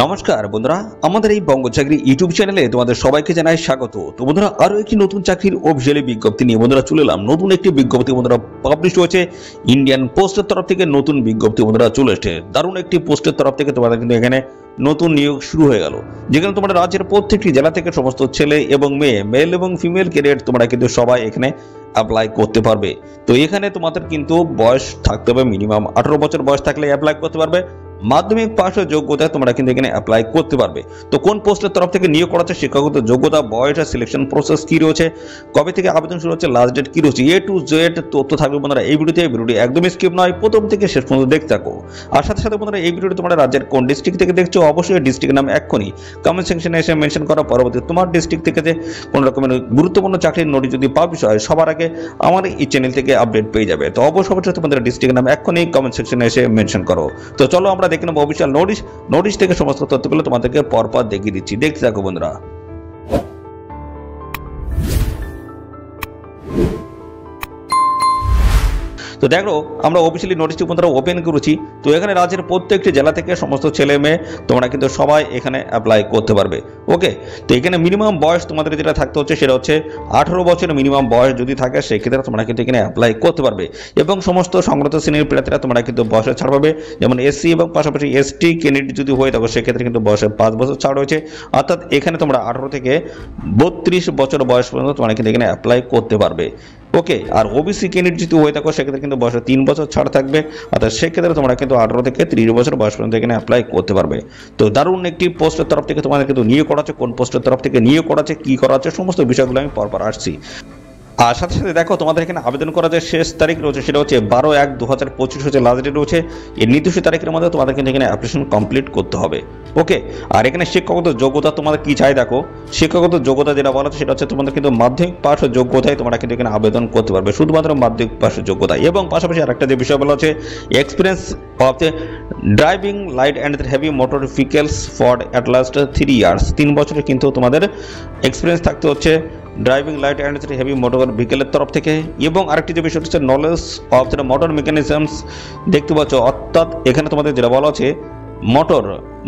নমস্কার বন্ধুরা, আমাদের এই বঙ্গ চাকরি ইউটিউব চ্যানেলে তোমাদের সবাইকে জানাই স্বাগত। তো বন্ধুরা, আরো একটি নতুন চাকরির অফিসিয়ালি বিজ্ঞপ্তি নিয়ে বন্ধুরা চলে এলাম। নতুন একটি বিজ্ঞপ্তি বন্ধুরা পাবলিশ হয়েছে ইন্ডিয়ান পোস্টের তরফ থেকে। নতুন বিজ্ঞপ্তি বন্ধুরা চলে এসেছে, দারুণ একটি পোস্টের তরফ থেকে তোমাদের কিন্তু এখানে নতুন নিয়োগ শুরু হয়ে গেল, যেখানে তোমরা রাজ্যের প্রত্যেকটি জেলা থেকে সমস্ত ছেলে এবং মেয়ে, মেল এবং ফিমেল ক্যাডেট তোমরা কিন্তু সবাই এখানে অ্যাপ্লাই করতে পারবে। তো এখানে তোমাদের কিন্তু বয়স থাকতে হবে মিনিমাম 18 বছর বয়স থাকলে অ্যাপ্লাই করতে পারবে। মাধ্যমিক পাশের যোগ্যতায় তোমরা কিন্তু এখানে অ্যাপ্লাই করতে পারবে। তো কোন পোস্টের তরফ থেকে নিয়োগ করা হচ্ছে, শিক্ষাগত যোগ্যতা, বয়স, সিলেকশন প্রসেস কি রয়েছে, কবে থেকে আবেদন শুরু হচ্ছে, লাস্ট ডেট কি রয়েছে, এ টু জেড তথ্য থাকবে বন্ধুরা এই ভিডিওটি একদমই স্কিপ নয়, প্রথম থেকে শেষ পর্যন্ত দেখতে থাকো। আর সাথে সাথে বন্ধুরা এই ভিডিওটি তোমরা রাজ্যের কোন ডিস্ট্রিক্ট থেকে দেখছো অবশ্যই ডিস্ট্রিক্টের নাম এক্ষুনি কমেন্ট সেকশনে এসে মেনশন করা। পরবর্তী তোমার ডিস্ট্রিক্ট থেকে যে কোনো রকমের গুরুত্বপূর্ণ চাকরির নোটিশ যদি পাবলিশ হয় সবার আগে আমার এই চ্যানেল থেকে আপডেট পেয়ে যাবে। তো অবশ্যই তোমাদের ডিস্ট্রিক্টের নাম এক্ষুনি কমেন্ট সেকশনে এসে মেনশন করো। তো চলো আমরা দেখে নেবো অফিসিয়াল নোটিশ থেকে সমস্ত তথ্যগুলো তোমাদেরকে পরপর দেখিয়ে দিচ্ছি, দেখতে থাকো বন্ধুরা। তো দেখো, আমরা অফিসিয়ালি নোটিশটি বন্ধুরা ওপেন করেছি। তো এখানে রাজ্যের প্রত্যেকটি জেলা থেকে সমস্ত ছেলে মেয়ে তোমরা কিন্তু সবাই এখানে অ্যাপ্লাই করতে পারবে। ওকে, তো এখানে মিনিমাম বয়স তোমাদের যেটা থাকতে হচ্ছে সেটা হচ্ছে 18 বছর মিনিমাম বয়স যদি থাকে সেক্ষেত্রে তোমরা কিন্তু এখানে অ্যাপ্লাই করতে পারবে। এবং সমস্ত সংগত শ্রেণীর প্রার্থীরা তোমরা কিন্তু বয়সে ছাড় পাবে, যেমন এসসি এবং পাশাপাশি এসটি ক্যান্ডিডেট যদি হয়ে থাকো সেক্ষেত্রে কিন্তু বয়সে 5 বছর ছাড় রয়েছে। অর্থাৎ এখানে তোমরা 18 থেকে 32 বছর বয়স পর্যন্ত তোমরা কিন্তু এখানে অ্যাপ্লাই করতে পারবে। ওকে, আর ওবিসি ক্যান্ডিডেট যদি হয়ে থাকো সেক্ষেত্রে কিন্তু বয়সে 3 বছর ছাড় থাকবে। অর্থাৎ সেক্ষেত্রে তোমরা কিন্তু 18 থেকে 30 বছর বয়স পর্যন্ত এখানে অ্যাপ্লাই করতে পারবে। তো দারুণ একটি পোস্টের তরফ থেকে তোমাদের কিন্তু নিয়োগ করা হচ্ছে, কোন পোস্টের তরফ থেকে নিয়োগ করা হচ্ছে, কি করা হচ্ছে, সমস্ত বিষয়গুলো আমি পরপর আসছি। আর সাথে সাথে দেখো, তোমাদের এখানে আবেদন করার যে শেষ তারিখ রয়েছে সেটা হচ্ছে 12/1/2025 হচ্ছে লাস্ট ডেট রয়েছে। এই নির্দিষ্ট তারিখের মধ্যে তোমাদের কিন্তু এখানে অ্যাপ্লিকেশন কমপ্লিট করতে হবে। ওকে, আর এখানে শিক্ষাগত যোগ্যতা তোমাদের কি চাই দেখো, শিক্ষাগত যোগ্যতা যেটা বলা হচ্ছে সেটা হচ্ছে তোমাদের কিন্তু মাধ্যমিক পাশ যোগ্যতায় তোমরা কিন্তু এখানে আবেদন করতে পারবে, শুধুমাত্র মাধ্যমিক পাশ যোগ্যতা। এবং পাশাপাশি আরেকটা যে বিষয় বলা হচ্ছে experience of the driving light and heavy motor vehicles for at last 3 years, 3 বছরের কিন্তু তোমাদের এক্সপিরিয়েন্স থাকতে হচ্ছে driving light and heavy motor ভেহিকেলের তরফ থেকে। এবং আরেকটি যে বিষয় হচ্ছে knowledge of the motor mechanisms, দেখতে পাচ্ছ। অর্থাৎ এখানে তোমাদের যেটা বলা আছে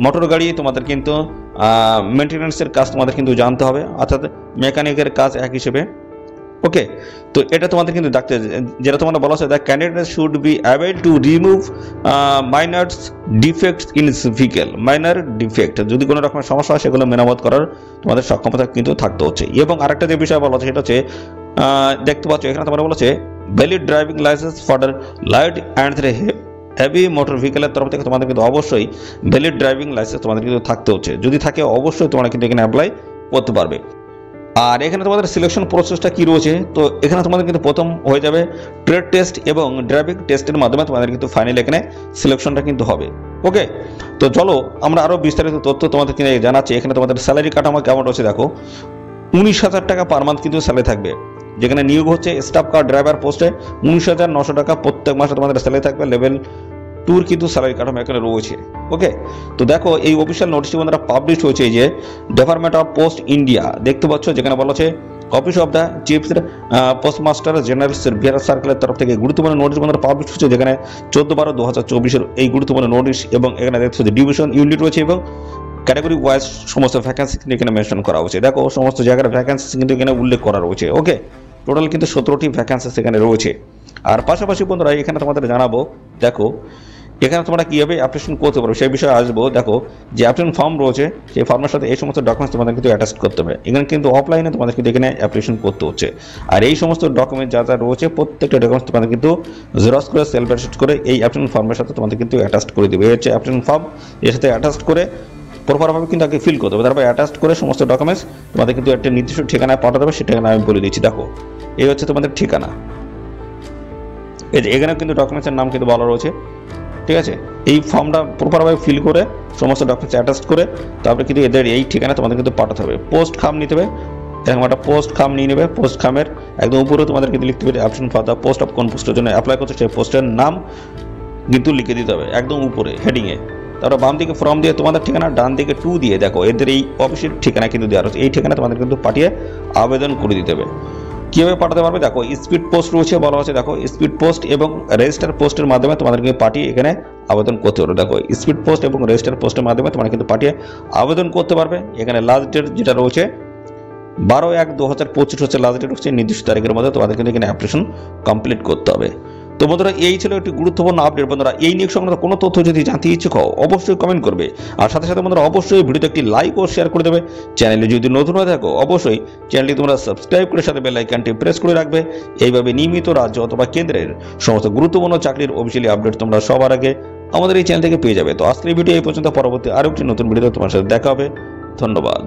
মোটর গাড়ি তোমাদের কিন্তু মেনটেন্যান্সের কাজ তোমাদের কিন্তু জানতে হবে, অর্থাৎ মেকানিকের কাজ এক হিসেবে। ওকে, তো এটা তোমাদের কিন্তু দেখতে, যেটা তোমাদের বলা আছে the candidate should be able to remove minor defects in vehicle. Minor defect যদি কোনো রকমের সমস্যা হয় সেগুলো মেরামত করার তোমাদের সক্ষমতা কিন্তু থাকতে হচ্ছে। এবং আরেকটা যে বিষয় বলা আছে সেটা হচ্ছে দেখতে পাচ্ছ এখানে তোমাদের বলেছে valid driving licence for light and heavy motor ভেহিকেলের তরফ থেকে তোমাদের কিন্তু অবশ্যই ভ্যালিড ড্রাইভিং লাইসেন্স তোমাদের কিন্তু থাকতে হচ্ছে। যদি থাকে অবশ্যই তোমরা কিন্তু এখানে অ্যাপ্লাই করতে পারবে। আর এখানে তোমাদের সিলেকশন প্রসেসটা কি রয়েছে, তো এখানে তোমাদের কিন্তু প্রথম হয়ে যাবে ট্রেড টেস্ট এবং ড্রাইভিং টেস্টের মাধ্যমে তোমাদের কিন্তু ফাইনাল এখানে সিলেকশনটা কিন্তু হবে। ওকে, তো চলো আমরা আরও বিস্তারিত তথ্য তোমাদের কিন্তু জানাচ্ছি। এখানে তোমাদের স্যালারি কাঠামো কেমন রয়েছে দেখো, 19,000 টাকা পার মান্থ কিন্তু স্যালারি থাকবে। যেখানে নিয়োগ হচ্ছে স্টাফ কার ড্রাইভার পোস্টে 19,900 টাকা প্রত্যেক মাসে তোমাদের স্যালারি থাকবে। লেভেল 2 কিন্তু স্যালারি কাঠামো এখানে রয়েছে। ওকে, তো দেখো এই অফিসিয়াল নোটিশটি বন্ধুরা পাবলিশ হয়েছে এই যে ডিপার্টমেন্ট অফ পোস্ট ইন্ডিয়া, দেখতে পাচ্ছ। যেখানে বলা হচ্ছে office of the chief postmaster general Bihar সার্কেলের তরফ থেকে গুরুত্বপূর্ণ নোটিশ বন্ধুরা পাবলিশ হচ্ছে, যেখানে 14/12/2024 এই গুরুত্বপূর্ণ নোটিশ। এবং এখানে দেখছো যে ডিভিশন ইউনিট রয়েছে এবং ক্যাটাগরি ওয়াইজ সমস্ত ভ্যাকেন্সি কিন্তু এখানে মেনশন করা হয়েছে। দেখো সমস্ত জায়গার ভ্যাকেন্সি কিন্তু এখানে উল্লেখ করা রয়েছে। ওকে, টোটাল কিন্তু 17টি ভ্যাকেন্সি এখানে রয়েছে। আর পাশাপাশি বন্ধুরা এখানে তোমাদের জানাবো, দেখো এখানে তোমরা কীভাবে অ্যাপ্লিকেশন করতে পারো সেই বিষয়ে আসবো। দেখো যে অ্যাপ্লিকেশন ফর্ম রয়েছে সেই ফর্মের সাথে এই সমস্ত ডকুমেন্টস তোমাদের কিন্তু অ্যাটাচ করতে হবে। এখানে কিন্তু অফলাইনে তোমাদের কিন্তু এখানে অ্যাপ্লিকেশন করতে হচ্ছে। আর এই সমস্ত ডকুমেন্ট যা যা রয়েছে প্রত্যেকটা ডকুমেন্টস তোমাদের কিন্তু জেরক্স করে সেলফ অ্যাটাচ করে এই অ্যাপ্লিকেশন ফর্মের সাথে তোমাদের কিন্তু অ্যাটাচ করে দেবে। এই হচ্ছে অ্যাপ্লিকেশন ফর্ম, এর সাথে অ্যাটাচ করে প্রপারভাবে কিন্তু আগে ফিল করতে হবে। তারপর অ্যাটাচ করে সমস্ত ডকুমেন্টস তোমাদের কিন্তু একটা নির্দিষ্ট ঠিকানায় পাঠাতে হবে। সেই ঠিকানা আমি বলে দিচ্ছি। দেখো এই হচ্ছে তোমাদের ঠিকানা, এই যে এখানে কিন্তু ডকুমেন্টসের নাম কিন্তু বলা রয়েছে। ঠিক আছে, এই ফর্মটা প্রপারভাবে ফিল করে সমস্ত ডকুমেন্টস অ্যাটাচ করে তারপরে কিন্তু এদের এই ঠিকানা তোমাদের কিন্তু পাঠাতে হবে। পোস্ট খাম নিতে হবে, এরকম একটা পোস্ট খাম নিয়ে নেবে। পোস্ট খামের একদম উপরে তোমাদের কিন্তু লিখতে হবে option for the post of কোন পোস্টের জন্য অ্যাপ্লাই করছে সেই পোস্টের নাম কিন্তু লিখে দিতে হবে একদম উপরে হেডিংয়ে। তারপর বাম দিকে ফর্ম দিয়ে তোমাদের ঠিকানা, ডান দিকে 2 দিয়ে দেখো এদের এই অফিসের ঠিকানা কিন্তু দেওয়া রয়েছে। এই ঠিকানা তোমাদের কিন্তু পাঠিয়ে আবেদন করে দিতে হবে। কীভাবে পাঠাতে পারবে দেখো, স্পিড পোস্ট রয়েছে, বলা হচ্ছে দেখো স্পিড পোস্ট এবং রেজিস্টার পোস্টের মাধ্যমে তোমাদেরকে পাঠিয়ে এখানে আবেদন করতে পারবে। দেখো স্পিড পোস্ট এবং রেজিস্টার পোস্টের মাধ্যমে তোমরা কিন্তু পাঠিয়ে আবেদন করতে পারবে। এখানে লাস্ট ডেট যেটা রয়েছে 12/1/2025 হচ্ছে লাস্ট ডেট, হচ্ছে নির্দিষ্ট তারিখের মধ্যে তোমাদের কিন্তু এখানে অ্যাপ্লিকেশন কমপ্লিট করতে হবে। তো বন্ধুরা এই ছিল একটি গুরুত্বপূর্ণ আপডেট। বন্ধুরা এই নিয়োগ সংক্রান্ত কোনো তথ্য যদি জানতে ইচ্ছুক হও অবশ্যই কমেন্ট করবে, আর সাথে সাথে বন্ধুরা অবশ্যই ভিডিওতে একটি লাইক ও শেয়ার করে দেবে। চ্যানেলে যদি নতুন হয়ে থাকো অবশ্যই চ্যানেলটি তোমরা সাবস্ক্রাইব করে সাথে বেল আইকনটি প্রেস করে রাখবে। এইভাবে নিয়মিত রাজ্য অথবা কেন্দ্রের সমস্ত গুরুত্বপূর্ণ চাকরির অফিসিয়ালি আপডেট তোমরা সবার আগে আমাদের এই চ্যানেল থেকে পেয়ে যাবে। তো আজকের ভিডিও এই পর্যন্ত, পরবর্তী আরও একটি নতুন ভিডিও তোমার সাথে দেখা হবে। ধন্যবাদ।